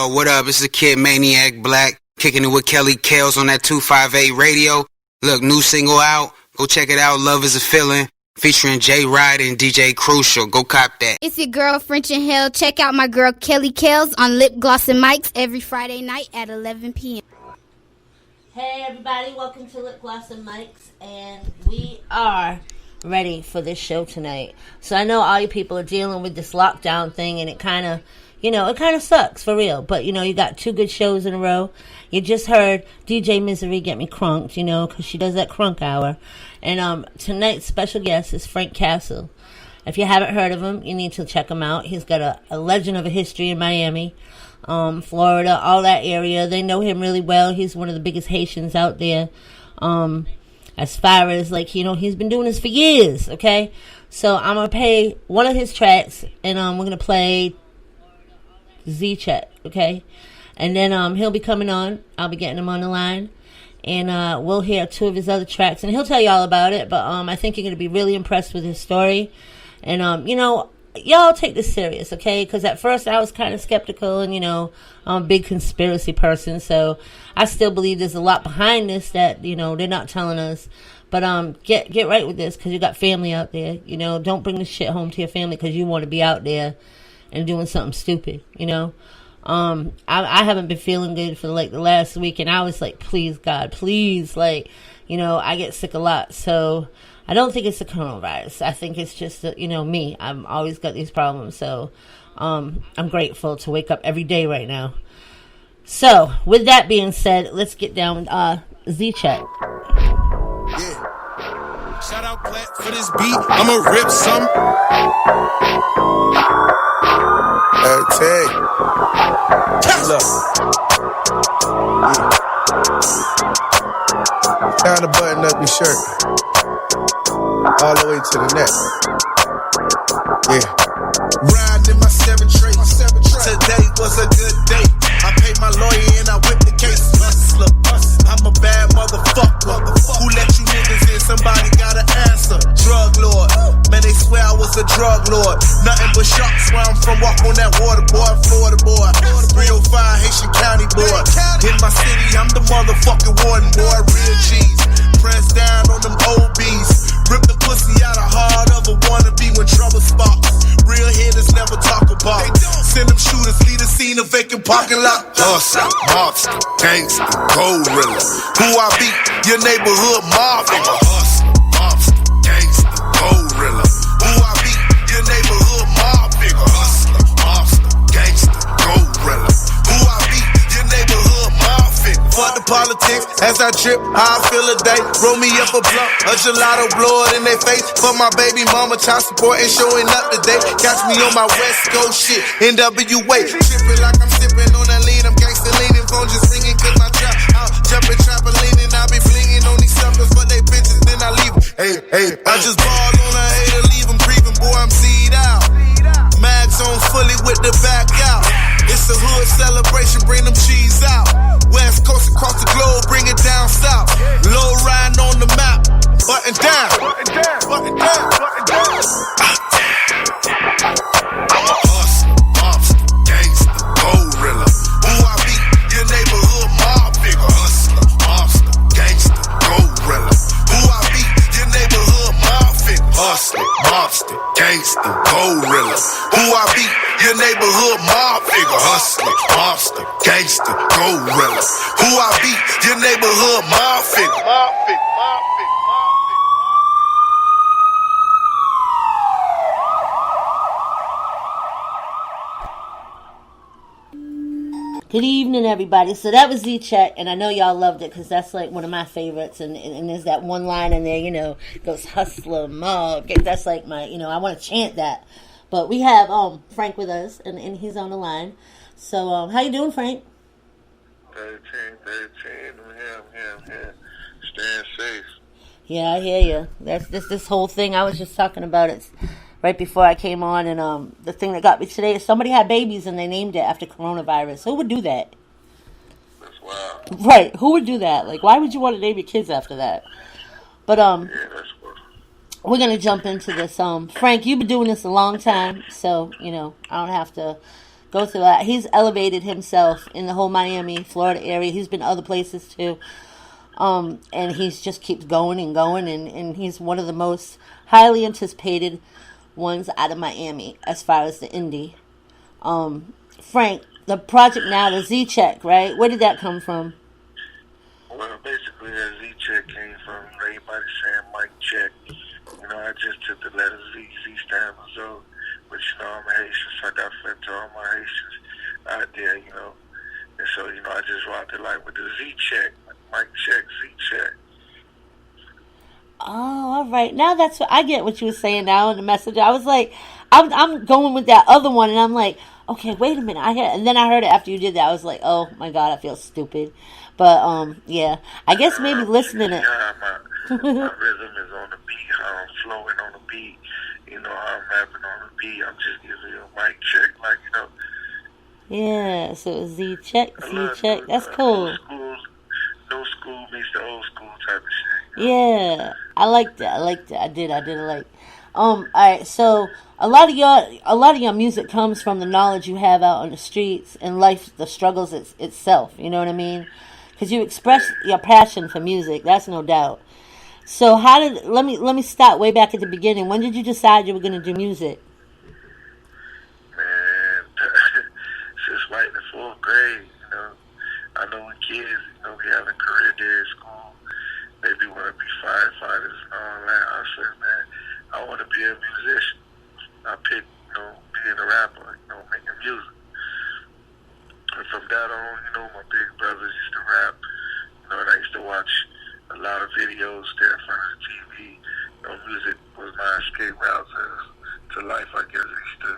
Yo, what up? It's the Kid Maniac Black, kicking it with Kelly Kales on that 258 radio. Look, new single out. Go check it out, Love is a Feeling, featuring J Ride and DJ Crucial. Go cop that. It's your girl, French and Hell. Check out my girl, Kelly Kales, on Lip Gloss and Mics every Friday night at 11 p.m. Hey, everybody. Welcome to Lip Gloss and Mics, and we are ready for this show tonight. So I know all you people are dealing with this lockdown thing, and it kind of, it kind of sucks for real. But, you got 2 good shows in a row. You just heard DJ Misery get me crunked, because she does that crunk hour. And tonight's special guest is Frank Kastle. If you haven't heard of him, you need to check him out. He's got a legend of a history in Miami, Florida, all that area. They know him really well. He's one of the biggest Haitians out there. As far as, he's been doing this for years, okay? So I'm going to play one of his tracks, and we're going to play Z-Check, okay? And then he'll be coming on. I'll be getting him on the line. And we'll hear 2 of his other tracks. And he'll tell you all about it, but I think you're going to be really impressed with his story. And, y'all take this serious, okay? Because at first I was kind of skeptical, and, I'm a big conspiracy person, so I still believe there's a lot behind this that, they're not telling us. But get right with this, because you got family out there. Don't bring this shit home to your family because you want to be out there and doing something stupid, I haven't been feeling good for, the last week, and I was like, please, God, please, I get sick a lot, so I don't think it's the coronavirus. I think it's just, me. I've always got these problems, so I'm grateful to wake up every day right now. So, with that being said, let's get down with Z-Check. Yeah. Shout out Plat for this beat. I'ma rip some. Tag. Look. Yeah. Time to button up your shirt. All the way to the neck. Yeah. Riding in my 7 tray. Today was a good day. I paid my lawyer and I whipped the case. Hustler. I'm a bad motherfucker. Who let you niggas in? Somebody gotta answer. Drug lord. Man, they swear I was a drug lord. Nothing but sharks where I'm from. Walk on that water, boy. Florida boy. 305 Haitian County boy. In my city, I'm the motherfucking warden boy. Real cheese. Press down on them OBs. Rip the pussy out of heart of a wannabe when trouble sparks. Real hitters never talk about. Send them shooters, lead a scene of vacant parking lot. Hustle, monster, gangster, gorilla. Who I be? Your neighborhood mob. I'm a hustler, monster, gangster, gorilla. Who I be? Your neighborhood mob. Figure hustler, monster, gangster, gorilla. Who I be? Your neighborhood mob. Figure. Fuck the politics as I trip. How I feel today. Roll me up a blunt, a gelato, blow it in their face. For my baby mama, child support ain't showing up today. Catch me on my West Coast shit, NWA. Tripping like I'm sipping on that lean. I'm gangsta leaning, phone just ringing cause my trap out. Jumping, trampolining, I be flinging on these suckers for they bitches, then I leave 'em. Hey, I just ball on a hater, leave 'em grieving, boy, I'm seed out. Mags on fully with the back out. It's a hood celebration, bring them cheese out. West Coast across the globe, bring it down south. Low riding on the map, button down. Button down. I'm a hustler, monster, gangster, gorilla. Who I be? Your neighborhood mob figure. Hustler, monster, gangster, gorilla. Who I be? Your neighborhood mob figure. Hustler, monster, gangster, gorilla. Who I be? Your neighborhood mob figure. Hustler, monster, gangster, gorilla. Who I be? Your neighborhood mob figure. Good evening, everybody. So that was Z-Check, and I know y'all loved it because that's one of my favorites. And there's that one line in there, goes hustler, mob. That's my, I want to chant that. But we have Frank with us, and he's on the line. So how you doing, Frank? 13. I'm here. Staying safe. Yeah, I hear you. That's this whole thing. I was just talking about it right before I came on, and the thing that got me today is somebody had babies and they named it after coronavirus. Who would do that? That's wild. Right. Who would do that? Why would you want to name your kids after that? But yeah, that's wild. We're gonna jump into this. Frank, you've been doing this a long time, so I don't have to go through that. He's elevated himself in the whole Miami, Florida area. He's been other places too. And he's just keeps going and going, and he's one of the most highly anticipated ones out of Miami as far as the Indy. Frank, the project now, the Z-Check, right? Where did that come from? Well, basically, the Z-Check came from everybody saying Mike Check. You know, I just took the letter Z stand for so, but you know, I'm a Haitian, so I got friends to all my Haitians out there, you know. And so, you know, I just rocked it like with the Z-Check. Mike Check, Z-Check. Oh, all right. Now that's what I get what you were saying now in the message. I was like, I'm going with that other one, and I'm like, okay, wait a minute. And then I heard it after you did that. I was like, oh my God, I feel stupid. But yeah, I guess maybe listening to my rhythm is on the beat, how I'm flowing on the beat, you know, how I'm rapping on the beat. I'm just giving you a mic check, like, you know. Yeah, so Z-Check. That's cool. No school meets the old school type of shit. Yeah, I like that. I did like. All right. So a lot of your music comes from the knowledge you have out on the streets and life, the struggles itself. You know what I mean? Because you express your passion for music. That's no doubt. So let me start way back at the beginning. When did you decide you were going to do music? Man, since like the 4th grade, you know. I know when kids, you know, we have a career day at school, maybe want to be firefighters and all that. I said, man, I want to be a musician. I picked, you know, being a rapper, you know, making music. And from that on, you know, my big brothers used to rap, you know, and I used to watch a lot of videos there in front of the TV. You know, music was my escape route to life, I guess. It used to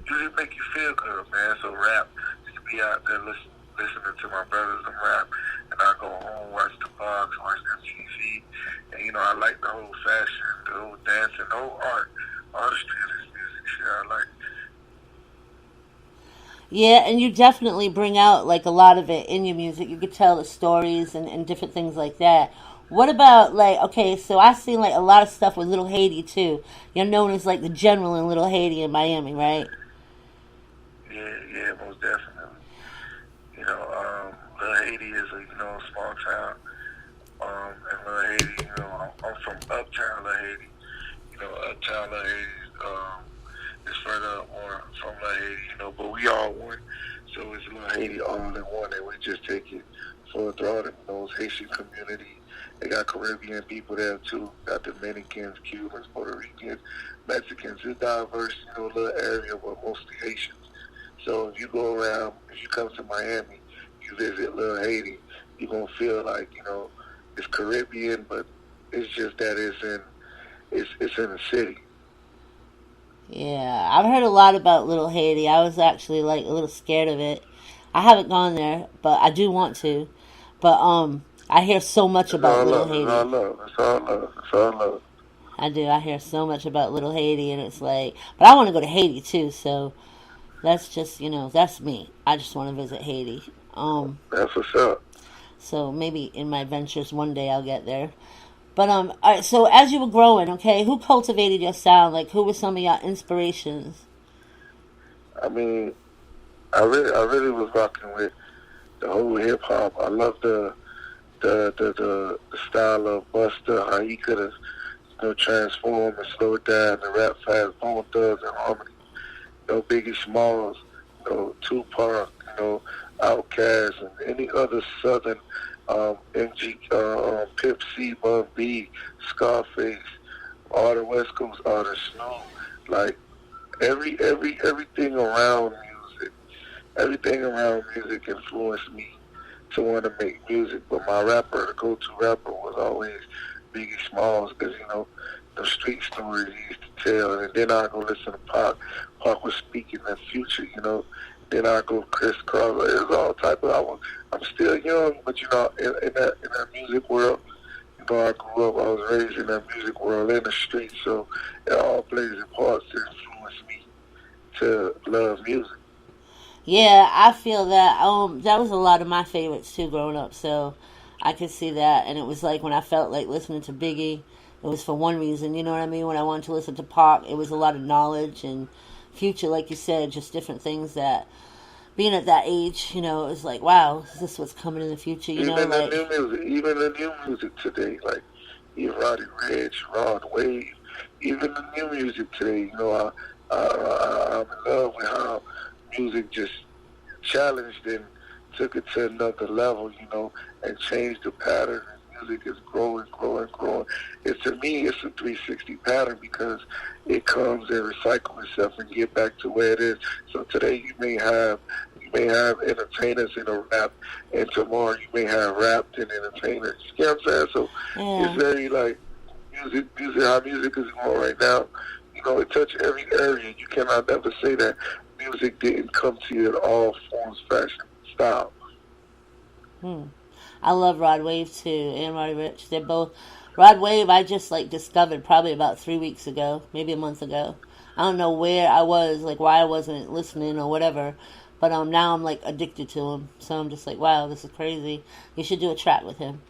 usually make you feel good, man. So rap, used to be out there listening to my brothers and rap, and I go home, watch the vlogs, watch the TV, and you know, I like the whole fashion, the whole dancing, the whole artistry of this music shit. I like it. Yeah, and you definitely bring out like a lot of it in your music. You could tell the stories and different things like that. What about like, okay, so I seen like a lot of stuff with Little Haiti too. You're known as like the general in Little Haiti in Miami, right? Yeah, most definitely. You know, Little Haiti is a, you know, small town. And Little Haiti, you know, I'm from uptown Little Haiti. You know, uptown Little Haiti is further on from Little Haiti, you know, but we all one. So it's Little Haiti all in one, and we just take it full throttle. You know, it's Haitian community. They got Caribbean people there too. Got Dominicans, Cubans, Puerto Ricans, Mexicans. It's diverse, you know, little area, but mostly Haitians. So if you go around, if you come to Miami, you visit Little Haiti, you're going to feel like, you know, it's Caribbean, but it's just that it's in a city. Yeah, I've heard a lot about Little Haiti. I was actually like a little scared of it. I haven't gone there, but I do want to. But I hear so much about Little Haiti. It's all love. I do. I hear so much about Little Haiti, and it's like, but I want to go to Haiti too, so that's just, you know, that's me. I just want to visit Haiti. That's what's up. So maybe in my ventures one day I'll get there. But all right, so as you were growing, okay, who cultivated your sound? Like, who were some of your inspirations? I mean, I really was rocking with the whole hip hop. I love the style of Busta, how he could have, you know, transformed and slowed down and rap fast, Bone Thugs and Harmony. You know, Biggie Smalls, you know, Tupac, you know, Outkast, and any other Southern MG, Pip C, Bun B, Scarface, all the West Coast artists, Snoop, like everything around music influenced me to want to make music. But my the go-to rapper was always Biggie Smalls, because, you know, the street stories he used to tell. And then I go listen to Pac. Pac was speaking the future, you know. Then I go Chris Cross. It was all type of. I'm still young, but, you know, in that music world, you know, I grew up. I was raised in that music world in the streets, so it all plays a part to influence me to love music. Yeah, I feel that. That was a lot of my favorites too growing up, so I could see that. And it was like when I felt like listening to Biggie, it was for one reason, you know what I mean? When I wanted to listen to Pac, it was a lot of knowledge, and Future, like you said, just different things that being at that age, you know, it's like, wow, is this what's coming in the future? You know, Even the like, new music, even the new music today, like Roddy Ricch, Rod Wave, even the new music today, you know, I'm in love with how music just challenged and took it to another level, you know, and changed the pattern. Music is growing, growing, growing. To me, it's a 360 pattern because it comes and recycles itself and get back to where it is. So today you may have entertainers in a rap, and tomorrow you may have rap and entertainers. You know what I'm saying? So yeah. it's very like music, how music is going right now. You know, it touches every area. You cannot ever say that music didn't come to you in all forms, fashion, style. I love Rod Wave too, and Roddy Ricch. They're both Rod Wave. I just like discovered probably about 3 weeks ago, maybe a month ago. I don't know where I was, like why I wasn't listening or whatever, but now I'm like addicted to him. So I'm just like, wow, this is crazy. You should do a track with him.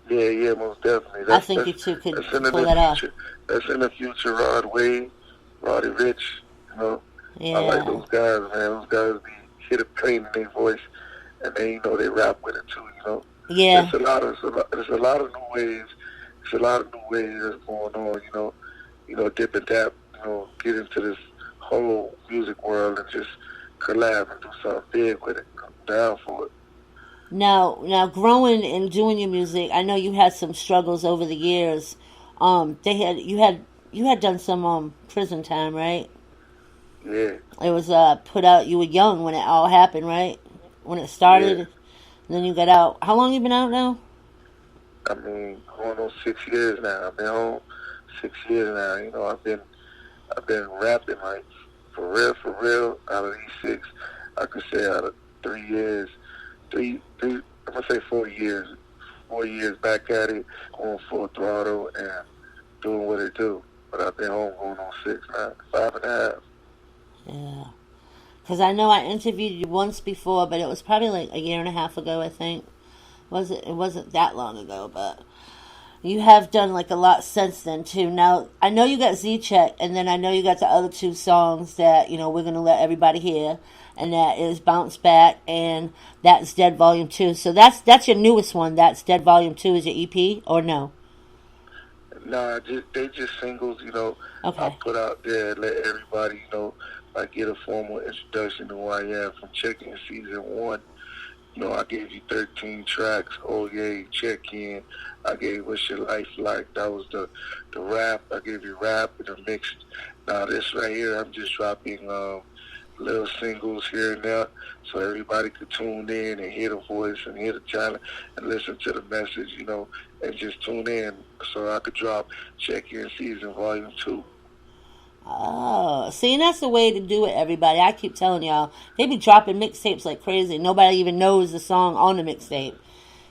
Yeah, most definitely. I think you two could pull that off. That's in the future. Rod Wave, Roddy Ricch. You know, Yeah. I like those guys, man. Those guys be hit a pain in their voice, and they they rap with it too. You know. Yeah. There's a lot of new waves. There's a lot of new waves that's going on. You know, dip and dap. You know, get into this whole music world and just collab and do something big with it. I'm down for it. Now, growing and doing your music, I know you had some struggles over the years. You had done some prison time, right? Yeah. It was put out. You were young when it all happened, right? When it started, Yeah. and then you got out. How long you been out now? I mean, going on 6 years now. I've been home 6 years now. You know, I've been rapping like for real. Out of these six, I could say out of 3 years, I'm gonna say 4 years. 4 years back at it, going full throttle and doing what it do. But I've been home going on 6 now, 5.5. Yeah. Because I know I interviewed you once before, but it was probably like a year and a half ago, I think. It wasn't that long ago, but you have done like a lot since then too. Now I know you got Z Check, and then I know you got the other two songs that we're gonna let everybody hear, and that is Bounce Back and That's Dead Volume 2. So that's your newest one. That's Dead Volume 2 is your EP, or no? Nah, they just singles. Okay. I put out there, let everybody like get a formal introduction to who I am from checking season 1. I gave you 13 tracks. Oh yeah, check in. I gave What's Your Life Like. That was the rap. I gave you rap and a mix. Now this right here, I'm just dropping little singles here and there, so everybody could tune in and hear the voice and hear the talent and listen to the message, and just tune in so I could drop Check In Season Volume 2. Oh, see, and that's the way to do it, everybody. I keep telling y'all, they be dropping mixtapes like crazy. Nobody even knows the song on the mixtape.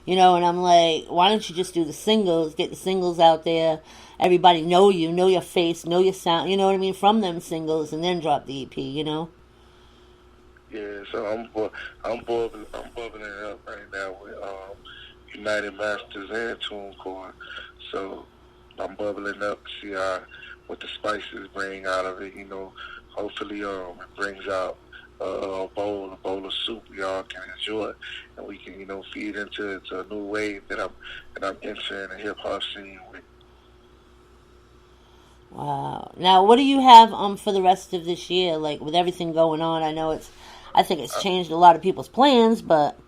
And I'm like, why don't you just do the singles, get the singles out there, everybody know you, know your face, know your sound, you know what I mean, from them singles, and then drop the EP, Yeah, so I'm bubbling it up right now with United Masters and TuneCore. So I'm bubbling up to see what the spices bring out of it. Hopefully it brings out a bowl of soup y'all can enjoy, and we can feed into a new wave that I'm entering the hip hop scene with. Wow. Now, what do you have for the rest of this year? Like with everything going on, I think it's changed a lot of people's plans, but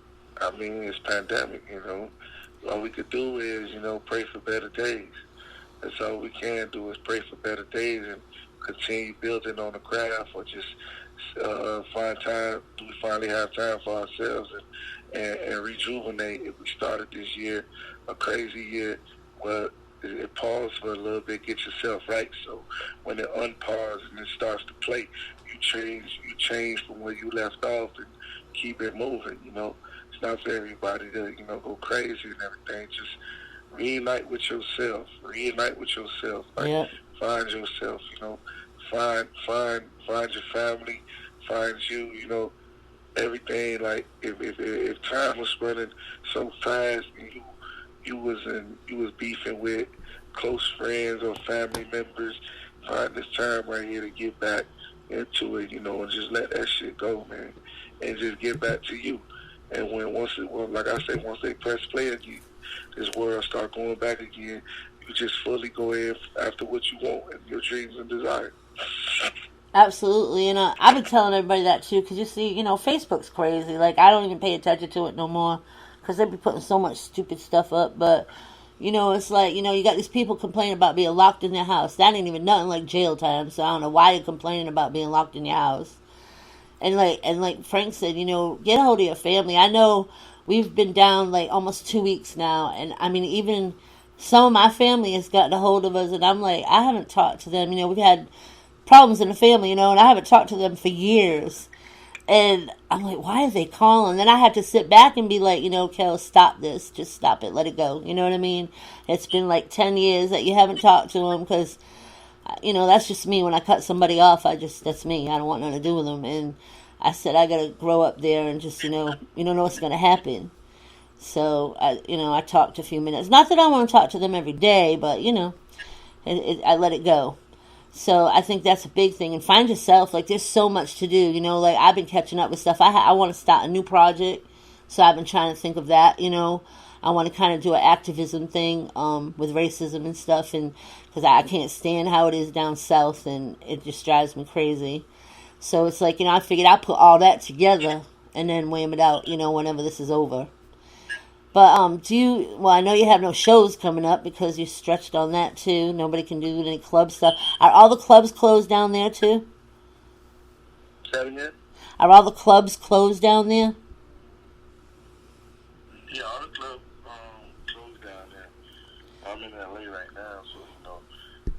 I mean, it's pandemic. All we could do is pray for better days. That's all we can do is pray for better days and continue building on the craft, or just find time. Do we finally have time for ourselves and rejuvenate? If we started this year, a crazy year, well, it paused for a little bit, get yourself right. So when it unpause and it starts to play, you change from where you left off and keep it moving. It's not for everybody to go crazy and everything. Just reunite with yourself. Like, yeah. Find yourself. Find your family. Find you. Everything. Like if time was running so fast and you was beefing with close friends or family members, find this time right here to get back into it. And just let that shit go, man. and just get back to you. And once they press play again, this world start going back again. You just fully go in after what you want and your dreams and desires. Absolutely, and I've been telling everybody that too, because you see, Facebook's crazy. Like, I don't even pay attention to it no more, because they be putting so much stupid stuff up. But it's like, you got these people complaining about being locked in their house. That ain't even nothing like jail time. So I don't know why you're complaining about being locked in your house. And like Frank said, get a hold of your family. I know we've been down like almost 2 weeks now, and I mean, even some of my family has gotten a hold of us, and I'm like, I haven't talked to them. We've had problems in the family, and I haven't talked to them for years. And I'm like, why are they calling? Then I have to sit back and be like, Kel, stop this. Just stop it. Let it go. You know what I mean? It's been like 10 years that you haven't talked to them, because that's just me. When I cut somebody off, that's me. I don't want nothing to do with them. And I said, I got to grow up there and just, you don't know what's going to happen. So, I talked a few minutes. Not that I want to talk to them every day, but, I let it go. So I think that's a big thing. And find yourself. Like, there's so much to do. Like, I've been catching up with stuff. I want to start a new project. So I've been trying to think of that, I want to kind of do an activism thing with racism and stuff, and because I can't stand how it is down south, and it just drives me crazy. So it's like, I figured I'd put all that together and then wham it out, whenever this is over. But I know you have no shows coming up because you're stretched on that too. Nobody can do any club stuff. Are all the clubs closed down there too? Say it again? Are all the clubs closed down there? Yeah, all the clubs closed down there. I'm in LA right now, so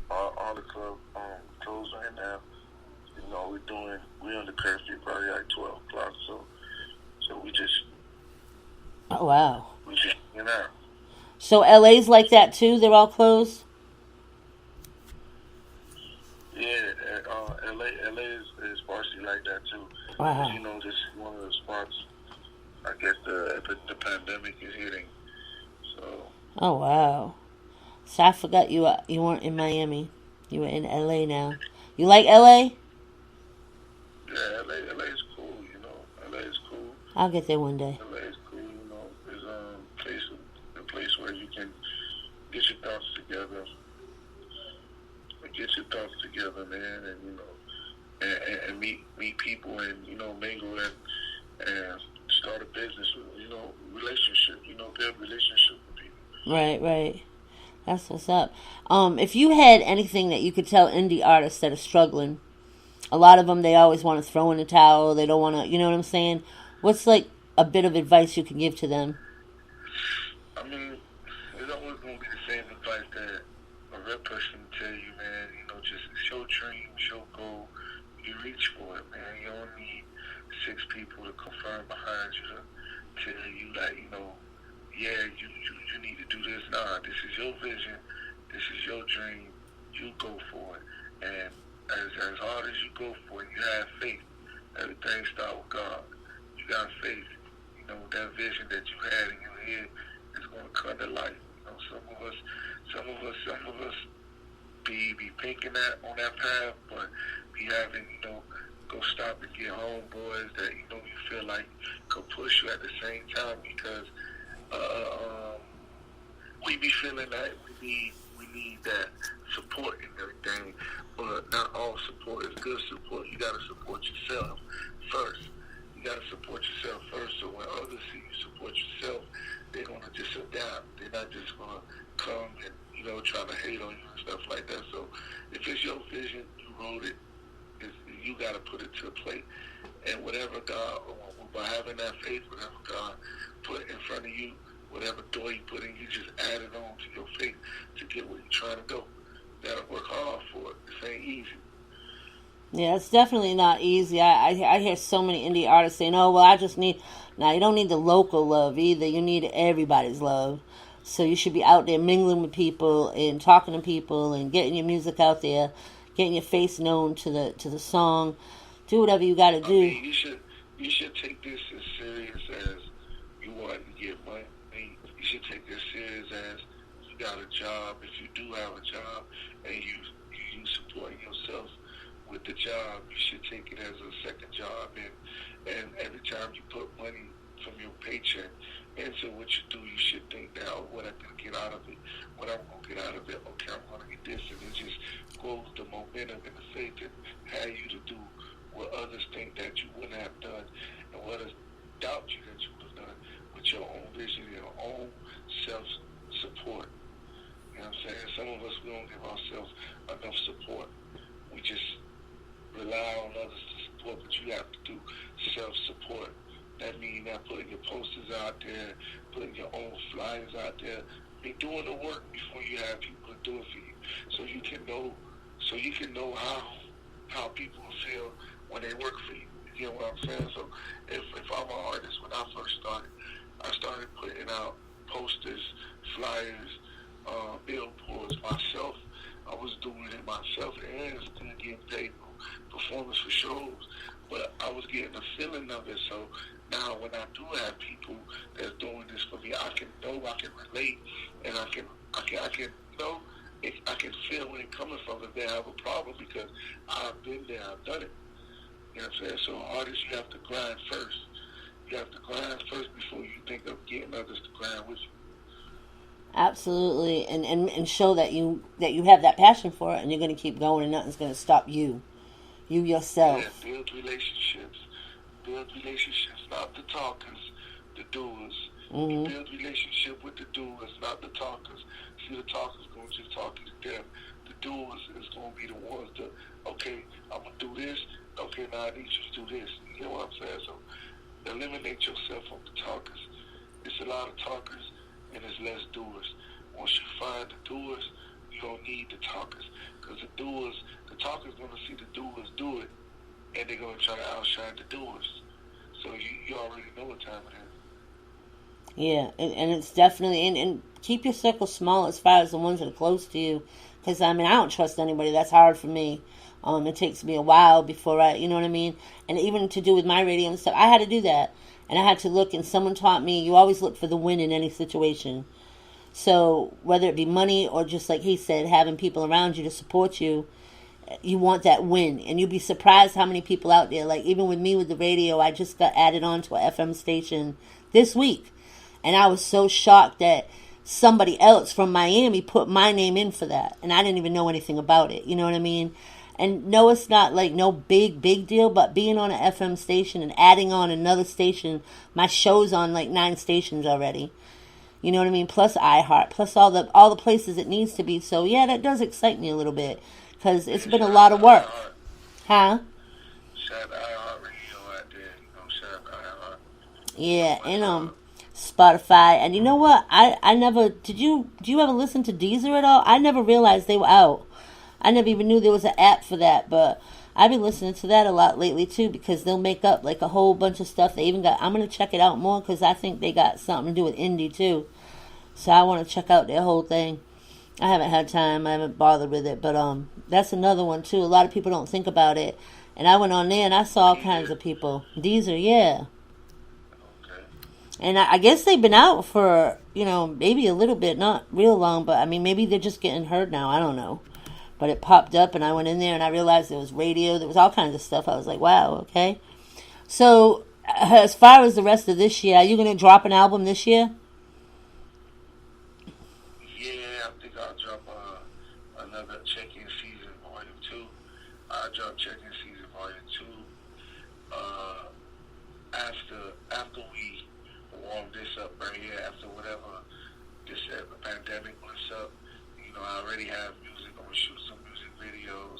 all the clubs closed right now. We're on the curfew probably like 12 o'clock, so we just. Oh wow. We just So LA's like that too? They're all closed? Yeah, LA is partially like that too. Wow. This is one of the spots. I guess the pandemic is hitting. So. Oh wow. So I forgot you weren't in Miami. You were in LA now. You like LA? Yeah, LA is cool. LA is cool. I'll get there one day. LA is cool. It's a place where you can get your thoughts together. Man, and meet people, and mingle and start a business. Relationship. Build relationship with people. Right. That's what's up. If you had anything that you could tell indie artists that are struggling, a lot of them, they always want to throw in the towel. They don't want to, you know what I'm saying? What's like a bit of advice you can give to them? I mean, it's always going to be the same advice that a real person tell you, man. Just show dream, show goal. You reach for it, man. You don't need 6 people to confirm behind you to tell you that, yeah, you need to do this. Nah, this is your vision. This is your dream. You go for it. And as hard as you go for it, you have faith. Everything starts with God. You got faith. That vision that you had in your head is going to come to life. Some of us be thinking that on that path, but be having, go stop and get homeboys that, you feel like could push you at the same time, because we be feeling that we need that support and everything, but not all support is good support. You got to support yourself first. So when others see you support yourself, they're going to just adapt. They're not just going to come and, try to hate on you and stuff like that. So if it's your vision, you wrote it, you got to put it to the plate. And whatever God, by having that faith, whatever God put in front of you, whatever door you put in, you just add it on to your faith to get where you're trying to go. You got to work hard for it. This ain't easy. Yeah, it's definitely not easy. I hear so many indie artists saying, oh, well, I just need... Now, you don't need the local love either. You need everybody's love. So you should be out there mingling with people and talking to people and getting your music out there, getting your face known to the song. Do whatever you got to do. I mean, you should take this as serious as you want to get money. You should take this serious as you got a job. If you do have a job and you support yourself with the job, you should take it as a second job And every time you put money from your paycheck into what you do, you should think now what I'm going to get out of it. What I'm going to get out of it, okay, I'm going to get this. And it just grows the momentum and the faith and have you to do what others think that you wouldn't have done and what others doubt you that you would have done with your own vision, your own self-support. You know what I'm saying? Some of us, we don't give ourselves enough support. We just rely on others to support, but you have to do self-support. That means that putting your posters out there, putting your own flyers out there, be doing the work before you have people to do it for you, so you can know how people feel when they work for you. You know what I'm saying? So if I'm an artist, when I first started, I started putting out posters, flyers, billboards myself. I was doing it myself and still getting paid for performance for shows, but I was getting a feeling of it. So now when I do have people that's doing this for me, I can relate, and I can know, I can feel where it's coming from if they have a problem, because I've been there, I've done it. You know what I'm saying? So artists, you have to grind first. You have to grind first before you think of getting others to grind with you. Absolutely, and show that you have that passion for it, and you're going to keep going, and nothing's going to stop you yourself. Yeah, build relationships, not the talkers, the doers. You build relationship with the doers, not the talkers. See, the talkers going to just talk you to death. The doers is going to be the ones that, okay, I'm going to do this. Okay, now I need you to do this. You know what I'm saying? So eliminate yourself from the talkers. It's a lot of talkers and it's less doers. Once you find the doers, you don't need the talkers. Because the talkers going to see the doers do it, and they're going to try to outshine the doers. So you already know what time it is. Yeah, and it's definitely, and keep your circle small as far as the ones that are close to you. Because, I mean, I don't trust anybody. That's hard for me. It takes me a while before you know what I mean? And even to do with my radio and stuff, I had to do that. And I had to look, and someone taught me, you always look for the win in any situation. So whether it be money or just like he said, having people around you to support you, you want that win. And you'd be surprised how many people out there, like even with me with the radio, I just got added on to a FM station this week. And I was so shocked that somebody else from Miami put my name in for that. And I didn't even know anything about it. You know what I mean? And no, it's not like no big deal, but being on an FM station and adding on another station, my show's on like 9 stations already. You know what I mean? Plus iHeart, plus all the places it needs to be. So yeah, that does excite me a little bit, because it's been a lot of work. Huh? Shout out iHeart Radio out there. Shout out iHeart. Yeah, and Spotify. And you know what? I never, do you ever listen to Deezer at all? I never realized they were out. I never even knew there was an app for that, but I've been listening to that a lot lately too, because they'll make up like a whole bunch of stuff. They even got, I'm going to check it out more, because I think they got something to do with Indy too. So I want to check out their whole thing. I haven't had time. I haven't bothered with it, but that's another one too. A lot of people don't think about it. And I went on there and I saw all kinds of people. Deezer, yeah. Okay. And I guess they've been out for, maybe a little bit, not real long, but I mean, maybe they're just getting heard now. I don't know. But it popped up, and I went in there, and I realized there was radio. There was all kinds of stuff. I was like, wow, okay. So, as far as the rest of this year, are you going to drop an album this year? Yeah, I think I'll drop another Check-In Season Volume 2. I'll drop Check-In Season Volume 2 after we warm this up right here, after whatever this pandemic was up. I already have music. I'm going to shoot some music videos,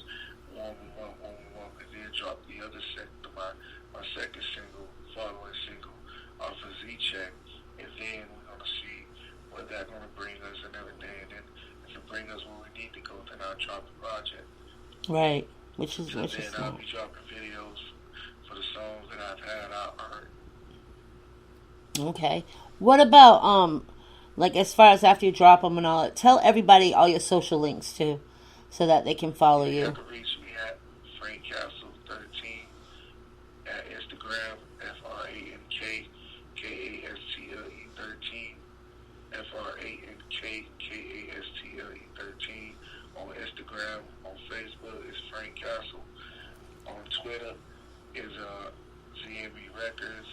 warm, and then drop the other second, my second single, following single off of Z-Check. And then we're going to see what that's going to bring us and everything. And then if it brings us where we need to go, then I'll drop the project. Right, which is I'll be dropping videos for the songs that I've had out heard. Okay. What about, like as far as after you drop them and all, tell everybody all your social links too, so that they can follow you. You can reach me at Frank Kastle 13 at Instagram, FRANK KASTLE 13, FRANK KASTLE 13 on Instagram. On Facebook is Frank Kastle. On Twitter is ZME Records,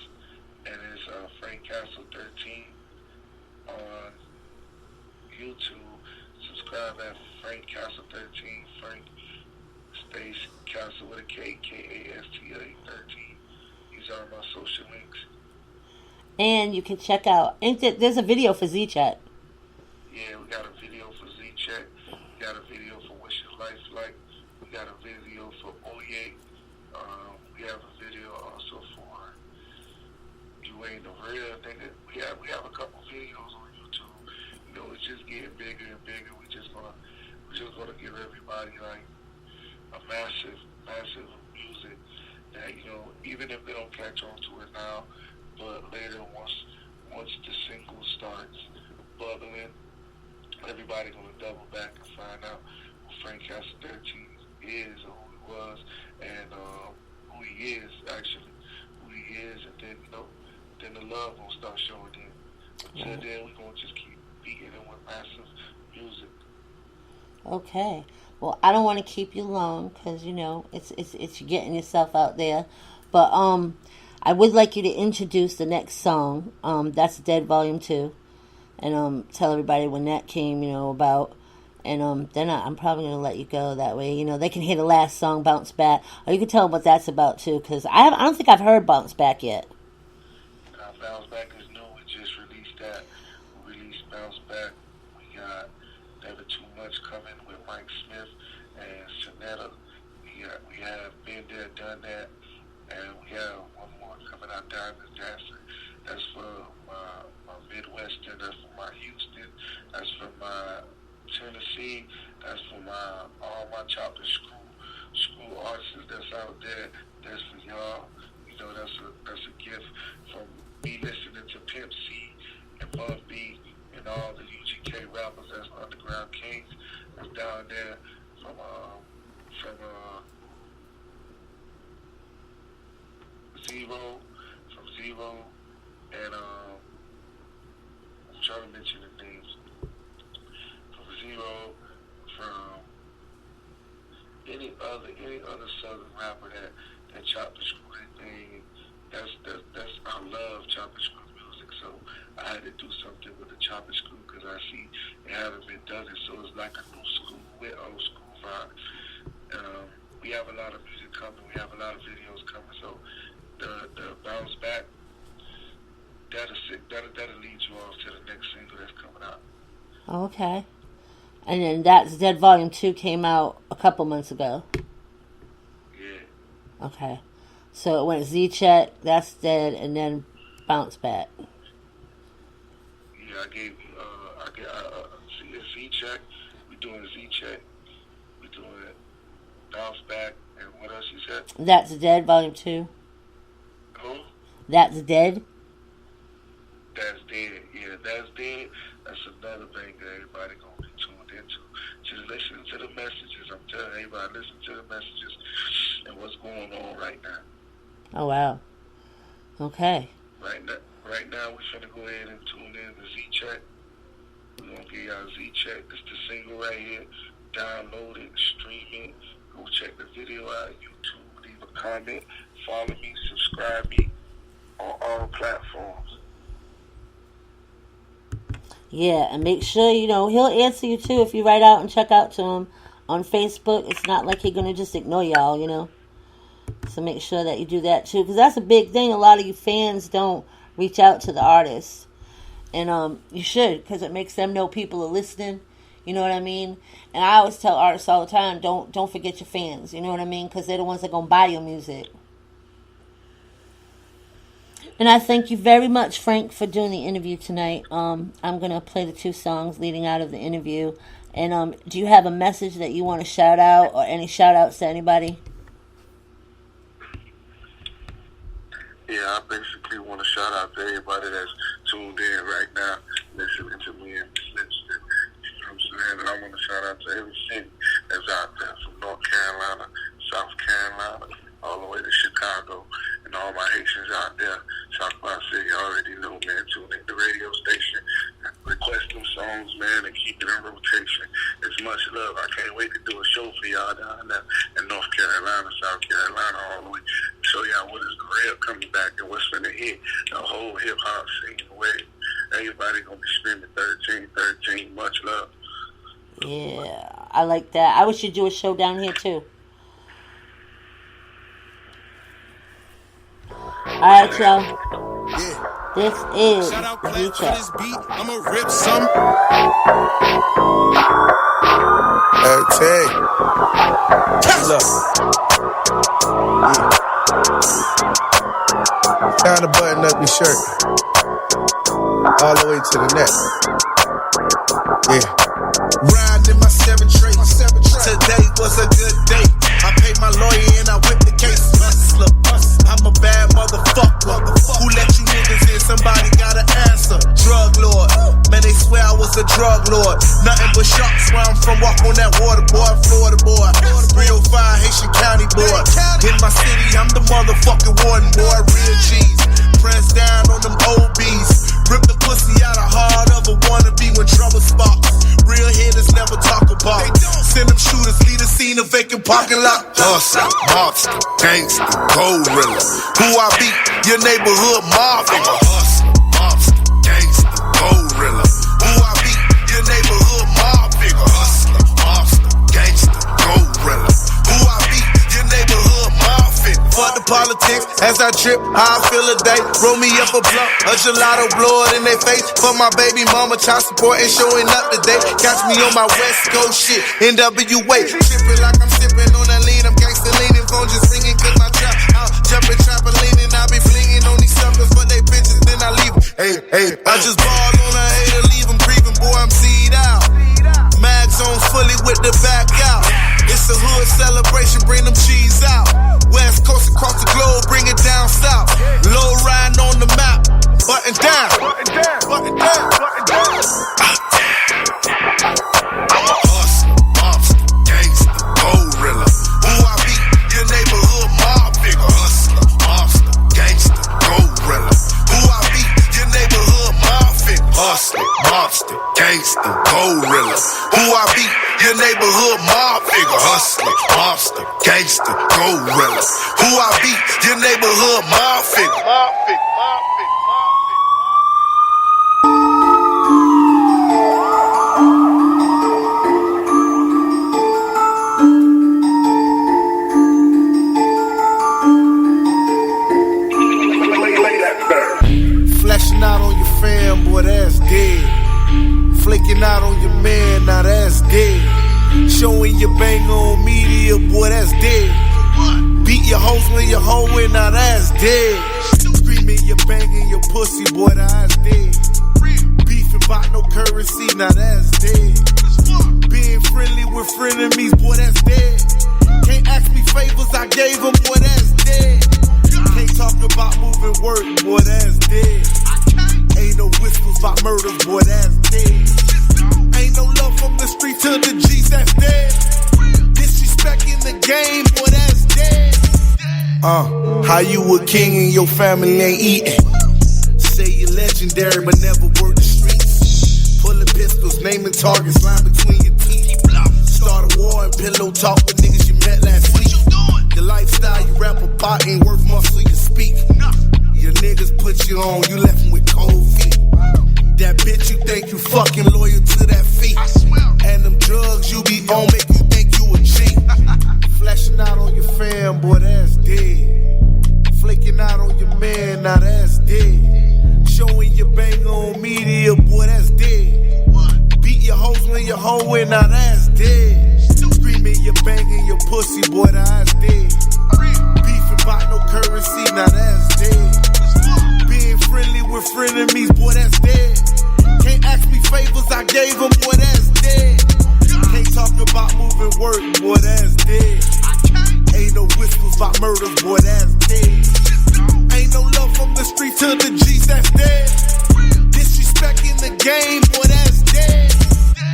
and it's Frank Kastle 13 on YouTube. Subscribe at Frank Kastle 13, Frank Space Kastle with a K, K-A-S-T-A 13. These are my social links. And you can check out, there's a video for Z-Chat. Yeah, we got a video for Z-Chat. We got a video for Wish Your Life Like. We got a video for Oye. We have a video also for You Ain't the Real Nigga. We have a couple videos on YouTube. You know, it's just getting bigger and bigger. We're just gonna give everybody like a massive music that, you know, even if they don't catch on to it now, but later once the single starts bubbling, everybody gonna double back and find out who Frank Kastle 13 is, or who he was, and who he is actually, and then, you know, then the love gonna start showing in. So then we gonna just keep beating it with massive music. Okay. Well, I don't want to keep you long because, you know, it's getting yourself out there. But I would like you to introduce the next song. That's Dead Volume 2. And tell everybody when that came, you know, about. And then I'm probably going to let you go that way. You know, they can hear the last song, Bounce Back. Or you can tell them what that's about, too. Because I don't think I've heard Bounce Back yet. Bounce Back is new. We just released that. We released Bounce Back. We got Never Too Much coming with Mike Smith and Shanetta. We have Been There, Done That. And we have one more coming out, Diamond Dancer. That's for my Midwestern. That's for my Houston. That's for my Tennessee. That's for all my chopped screw artists that's out there. That's for y'all. You know, that's a gift from me listening to Pimp C and Bun B and all the UGK rappers. That's Underground Kings. That's down there from Zero, and I'm trying to mention the names. From Zero, from any other Southern rapper that chop the screw thing. That's I love chop and screw music, so I had to do something with the chop and screw because I see it haven't been done, so it's like a new school with old school vibe. We have a lot of music coming. We have a lot of videos coming, so the Bounce Back, that'll lead you off to the next single that's coming out. Okay. And then that's Dead Volume 2 came out a couple months ago. Yeah. Okay. So it went Z-Check, That's Dead, and then Bounce Back. Yeah, I gave Z-Check. We're doing Z-Check. We're doing Bounce Back, and what else you said? That's Dead, Volume 2. Who? That's Dead. That's Dead. Yeah, That's Dead. That's another thing that everybody gonna be tuned into. Just listen to the messages. I'm telling everybody, listen to the messages and what's going on right now. Oh, wow. Okay. Right now, we finna go ahead and tune in to Z-Check. We're gonna give y'all Z-Check. It's the single right here. Download it, stream it. Go check the video out on YouTube. Leave a comment. Follow me, subscribe me on all platforms. Yeah, and make sure, you know, he'll answer you too if you write out and check out to him on Facebook. It's not like he's going to just ignore y'all, you know. So make sure that you do that too, because that's a big thing. A lot of you fans don't reach out to the artists. And you should, because it makes them know people are listening. You know what I mean? And I always tell artists all the time, don't forget your fans. You know what I mean? Because they're the ones that are going to buy your music. And I thank you very much, Frank, for doing the interview tonight. I'm going to play the 2 songs leading out of the interview. And do you have a message that you want to shout out, or any shout outs to anybody? Yeah, I basically want to shout out to everybody that's tuned in right now, listening to me and listening. You know what I'm saying? And I want to shout out to every city that's out there, from North Carolina, South Carolina, all the way to Chicago, and all my Haitians out there. South by City, you already know, man. Tune in the radio station, request them songs, man, and keep it in rotation. It's much love. I can't wait to do a show for y'all down there in North Carolina, South Carolina, all the way. Show y'all what is the real coming back and what's everybody gonna be screaming 13, 13, much love. Yeah, I like that. I wish you'd do a show down here too. Alright, y'all. This is Shout out the Black beat for chat. this beat. I'ma rip some. Take. Look. Time to button up your shirt. All the way to the neck. Yeah. Riding in my 7 tray. Today was a good day. I paid my lawyer and I whipped the case. Hustler. I'm a bad motherfucker. Who let you niggas in? Somebody gotta answer. Drug lord. Man, they swear I was a drug lord. Nothing but sharks where I'm from. Walk on that water, boy. Florida boy. 305 Haitian County boy. In my city, I'm the motherfucking warden boy. Real G's. Press down on them OBs. Rip the pussy out of heart of a wannabe when trouble sparks. Real hitters never talk about. Send them shooters, lead a scene of vacant parking lot. Hustle, mobster, gangster, gorilla. Who I be? Your neighborhood mob nigga. Hustle, mobster, gangster, gorilla. Who I be? Your neighborhood mob nigga. Hustler, mobster, gangster, gorilla. Who I be? Your neighborhood mob nigga. Fuck the politics as I trip, how I feel a day. Roll me up a blunt, a gelato, blow it in their face. For my baby mama, child support ain't showing up today. Catch me on my West Coast shit, NWA. Tripping like I'm sipping on that lean, I'm gangsta leaning. Phone just ringing cause my trap out. Jumping, trampolining, I be flinging on these suckers for they bitches, then I leave. Hey, I just ball on a hater, leave them grieving, boy, I'm seed out. Mag zones fully with the back out. It's a hood celebration, bring them cheese out. West Coast across the globe, bring it down south. Low riding on the map, button down. Button down. I'm a hustler, mobster, gangster, gorilla. Who I be? Your neighborhood mob figure. Hustler, mobster, gangster, gorilla. Who I be? Your neighborhood mob figure. Hustler, mobster, gangster, gorilla. Who I be? Your neighborhood mob figure. Hustler, mobster, gangster, gorilla. Who I be? Your neighborhood mob figure. Flashing out on your fam, boy, that's dead. Flaking out on your man, now that's dead. Showing your bang on media, boy, that's dead. Beat your hoes when you're hoeing, now that's dead. Screaming your banging your pussy, boy, that's dead. Beefing about no currency, now that's dead. Being friendly with frenemies, boy, that's dead. Can't ask me favors, I gave them, boy, that's dead. Can't talk about moving work, boy, that's dead. Ain't no whistles about murders, boy, that's dead. Ain't no love from the street to the G's, that's dead. Disrespecting the game, boy, that's dead. How you a king and your family ain't eating? Say you're legendary, but never work the streets. Pulling pistols, naming targets, line between your teeth. Start a war and pillow talk with niggas you met last week. Your lifestyle you rap about ain't worth muscle you speak. Your niggas put you on, you left them with cold feet. That bitch you think you fucking loyal to that fee. And them drugs you be on make you think you a G. Flashing out on your fam, boy, that's dead. Flaking out on your man, now that's dead. Showing your bang on media, boy, that's dead. Beat your hoes when you're hoeing, now that's dead. Screaming your banging your pussy, boy, that's dead. Beefing about no currency, now that's dead. Being friendly with frenemies, boy, that's dead. Can't ask me favors, I gave them, boy, that's dead. Can't talk about moving work, boy, that's dead. Ain't no whistles about murders, boy, that's dead. Ain't no love from the street to the G's, that's dead. Disrespecting the game, boy, that's dead.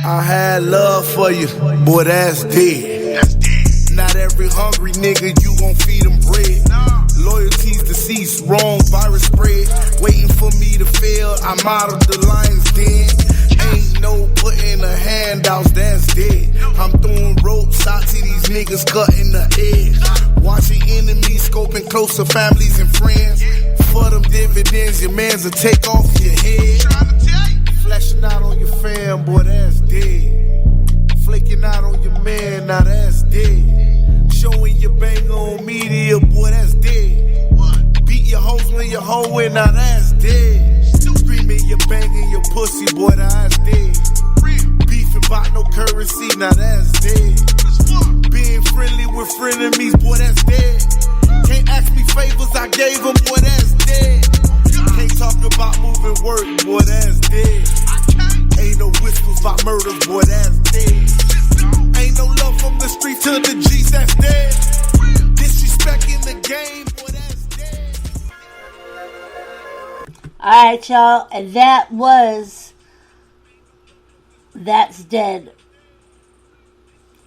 I had love for you, boy, that's dead. Not every hungry nigga you gon' feed them bread. Loyalty's deceased, wrong virus spread. Waiting for me to fail, I'm out of the lion's den. Ain't no putting the handouts, that's dead. I'm throwing ropes out to these niggas cutting the edge. Watching enemies scoping closer families and friends. For them dividends, your mans will take off your head. now that's dead. Screaming, you banging your pussy, boy, that's dead. Beefing about no currency, now that's dead. Being friendly with frenemies, boy, that's dead. Can't ask me favors, I gave them, boy, that's dead. Can't talk about moving work, boy, that's dead. Ain't no whispers about murders, boy, that's dead. Ain't no love from the street to the G's, that's dead. Disrespect in the game, boy, that's dead. Alright, y'all, and that was That's Dead.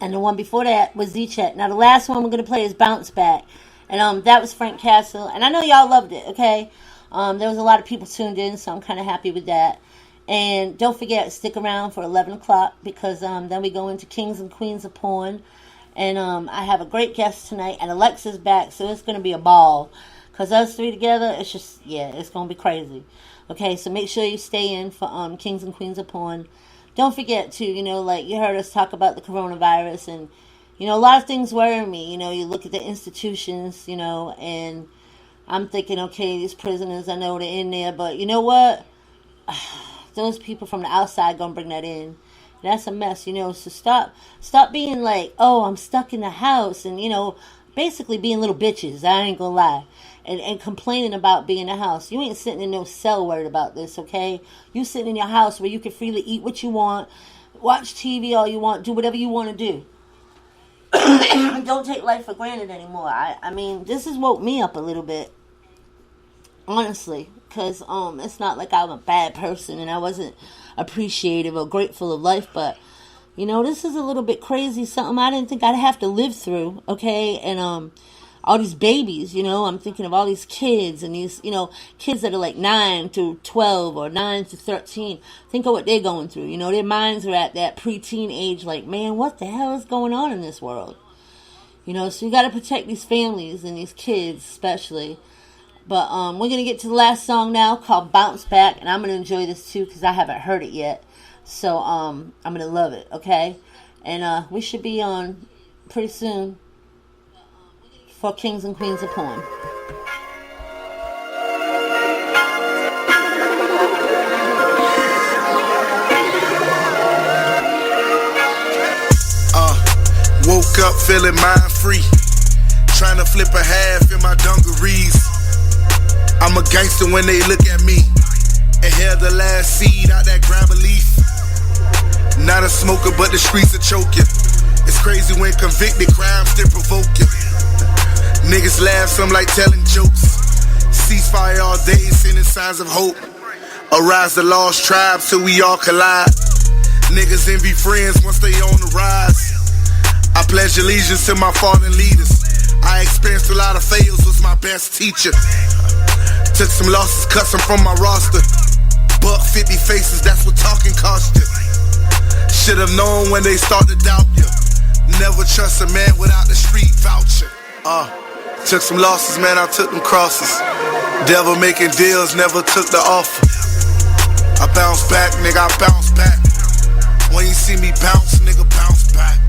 And the one before that was Z-Check. Now, the last one we're going to play is Bounce Back. And that was Frank Kastle. And I know y'all loved it, okay? There was a lot of people tuned in, so I'm kind of happy with that. And don't forget, stick around for 11 o'clock because then we go into Kings and Queens of Porn. And I have a great guest tonight, and Alexa's back, so it's going to be a ball. Because us three together, it's just, yeah, it's going to be crazy. Okay, so make sure you stay in for Kings and Queens of Porn. Don't forget to, like you heard us talk about the coronavirus, and, a lot of things worry me. You look at the institutions, and I'm thinking, okay, these prisoners, I know they're in there, but you know what? Those people from the outside gonna bring that in. That's a mess, so stop being like, oh, I'm stuck in the house, and, basically being little bitches, I ain't gonna lie. And complaining about being in the house. You ain't sitting in no cell worried about this, okay? You sitting in your house where you can freely eat what you want, watch TV all you want, do whatever you want to do. Don't take life for granted anymore. I mean, this has woke me up a little bit, honestly, because it's not like I'm a bad person and I wasn't appreciative or grateful of life, but, this is a little bit crazy, something I didn't think I'd have to live through, okay? And, all these babies, I'm thinking of all these kids and these, kids that are like 9 to 12 or 9 to 13. Think of what they're going through. Their minds are at that preteen age like, man, what the hell is going on in this world? So you got to protect these families and these kids especially. But we're going to get to the last song now called Bounce Back. And I'm going to enjoy this too because I haven't heard it yet. So I'm going to love it, okay? And we should be on pretty soon for Kings and Queens of Porn. Woke up feeling mind free, trying to flip a half in my dungarees. I'm a gangster when they look at me, and held the last seed out that grab a leaf. Not a smoker, but the streets are choking. It's crazy when convicted crimes still provoke you. Niggas laugh, some like telling jokes. Ceasefire all day, sending signs of hope. Arise the lost tribes till we all collide. Niggas envy friends once they on the rise. I pledge allegiance to my fallen leaders. I experienced a lot of fails, was my best teacher. Took some losses, cut some from my roster. Buck 50 faces, that's what talking cost you. Should've known when they start to doubt you. Never trust a man without the street voucher. Took some losses, man, I took them crosses. Devil making deals, never took the offer. I bounce back, nigga, I bounce back. When you see me bounce, nigga, bounce back.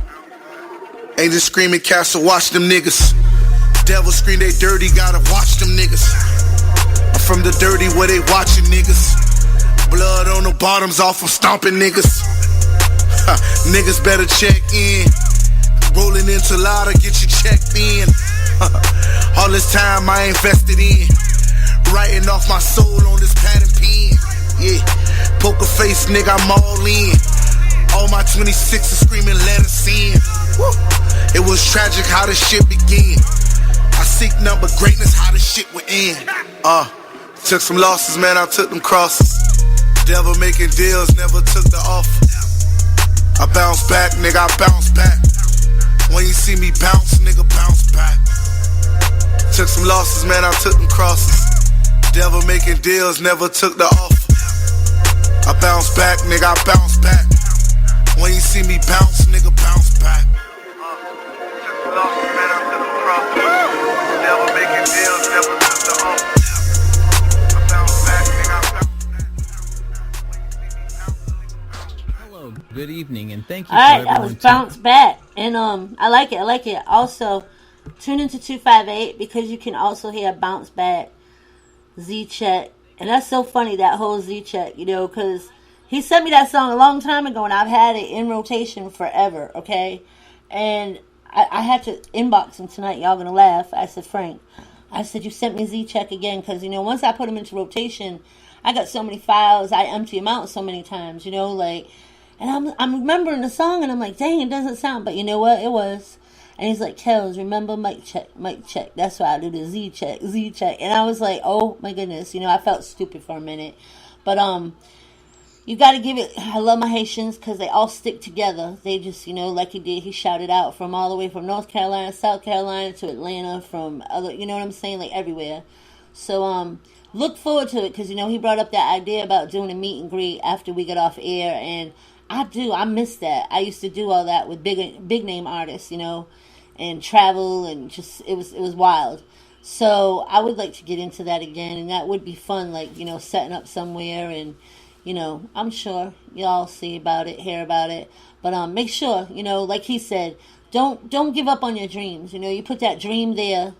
Ain't just screaming Castle, watch them niggas. Devil scream they dirty, gotta watch them niggas. I'm from the dirty where they watching niggas. Blood on the bottoms off of stomping niggas. Niggas better check in. Rolling into Lada, get you checked in. All this time I invested in, writing off my soul on this pad and pen. Yeah, poker face nigga, I'm all in. All my 26s screaming let us in. Woo. It was tragic how this shit began. I seek number greatness, how this shit would end. Took some losses, man, I took them crosses. Devil making deals, never took the offer. I bounce back, nigga, I bounce back. When you see me bounce, nigga, bounce back. Took some losses, man, I took them crosses. Devil making deals, never took the offer. I bounce back, nigga, I bounce back. When you see me bounce, nigga, bounce back. Took some losses, man, I took them crosses. Devil making deals, never took the offer. I bounce back, nigga, I bounce back. Hello, good evening, and thank you. All right, that was Bounce Back, and I like it. Also, tune into 258 because you can also hear Bounce Back Z-Check. And that's so funny, that whole Z-Check, because he sent me that song a long time ago, and I've had it in rotation forever, okay? And I had to inbox him tonight. Y'all gonna laugh. I said, Frank, I said, you sent me Z-Check again, because, once I put him into rotation, I got so many files, I empty them out so many times, and I'm remembering the song, and I'm like, dang, it doesn't sound, but you know what, it was. And he's like, Kels, remember mic check. That's why I do the Z-Check. And I was like, oh my goodness, I felt stupid for a minute. But you got to give it, I love my Haitians because they all stick together. They just, like he did, he shouted out from all the way from North Carolina, South Carolina to Atlanta, from other, you know what I'm saying, like everywhere. So look forward to it because, he brought up that idea about doing a meet and greet after we get off air. And I miss that. I used to do all that with big name artists, and travel, and just, it was wild. So I would like to get into that again, and that would be fun, like, setting up somewhere, and, I'm sure y'all see about it, hear about it, but make sure, like he said, don't give up on your dreams. You put that dream there.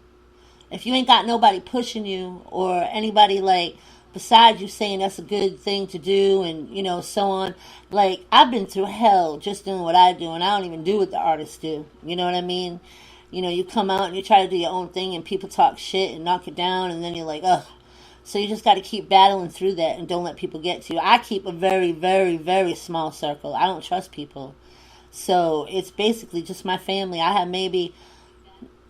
If you ain't got nobody pushing you, or anybody, like, besides you saying that's a good thing to do, and, so on, like, I've been through hell just doing what I do, and I don't even do what the artists do, you know what I mean? You come out and you try to do your own thing, and people talk shit and knock it down, and then you're like, ugh. So you just got to keep battling through that, and don't let people get to you. I keep a very, very, very small circle. I don't trust people. So it's basically just my family. I have maybe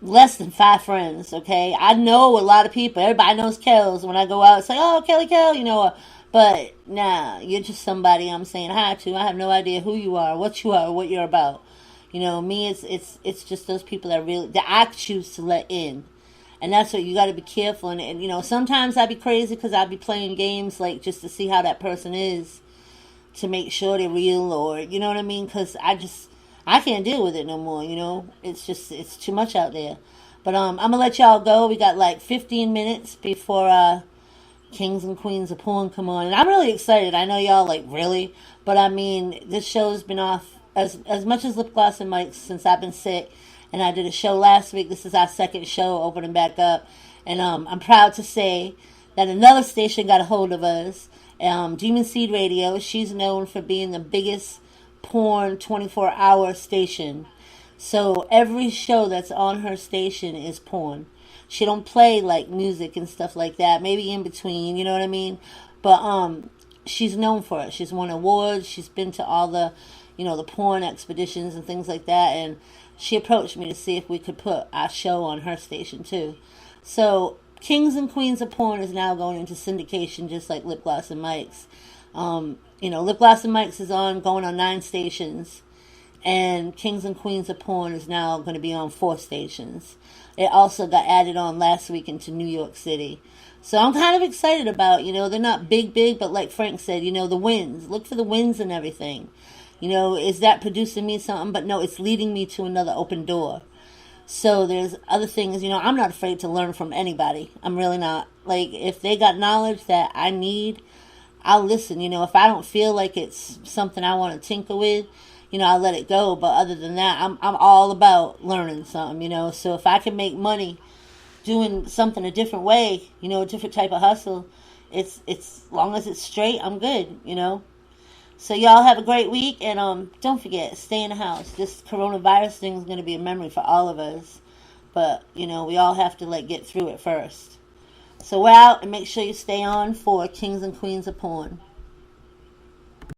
less than 5 friends, okay? I know a lot of people. Everybody knows Kels. When I go out, it's like, oh, Kelly Kel, but nah, you're just somebody I'm saying hi to. I have no idea who you are, what you're about. Me, it's just those people that I choose to let in. And that's what you got to be careful. And sometimes I be crazy because I be playing games, like, just to see how that person is, to make sure they're real, or, you know what I mean? Because I can't deal with it no more, It's too much out there. But I'm going to let y'all go. We got like 15 minutes before Kings and Queens of Porn come on. And I'm really excited. I know y'all like, really? But I mean, this show's been off as much as Lip Gloss and Mike since I've been sick. And I did a show last week. This is our second show, opening back up. And I'm proud to say that another station got a hold of us. Demon Seed Radio. She's known for being the biggest porn 24-hour station. So every show that's on her station is porn. She don't play like music and stuff like that. Maybe in between, you know what I mean? But she's known for it. She's won awards. She's been to all the, the porn expeditions and things like that. And she approached me to see if we could put our show on her station too. So Kings and Queens of Porn is now going into syndication, just like Lip Gloss and Mike's. Lip Gloss and Mike's is going on 9 stations, and Kings and Queens of Porn is now going to be on 4 stations. It also got added on last week into New York City. So I'm kind of excited about, they're not big, but like Frank said, the wins. Look for the wins and everything. Is that producing me something? But no, it's leading me to another open door. So there's other things, I'm not afraid to learn from anybody. I'm really not. Like, if they got knowledge that I need, I'll listen. If I don't feel like it's something I want to tinker with, I'll let it go. But other than that, I'm all about learning something, So if I can make money doing something a different way, a different type of hustle, it's as long as it's straight, I'm good, So y'all have a great week, and don't forget, stay in the house. This coronavirus thing is going to be a memory for all of us. But, we all have to, get through it first. So we're out, and make sure you stay on for Kings and Queens of Porn.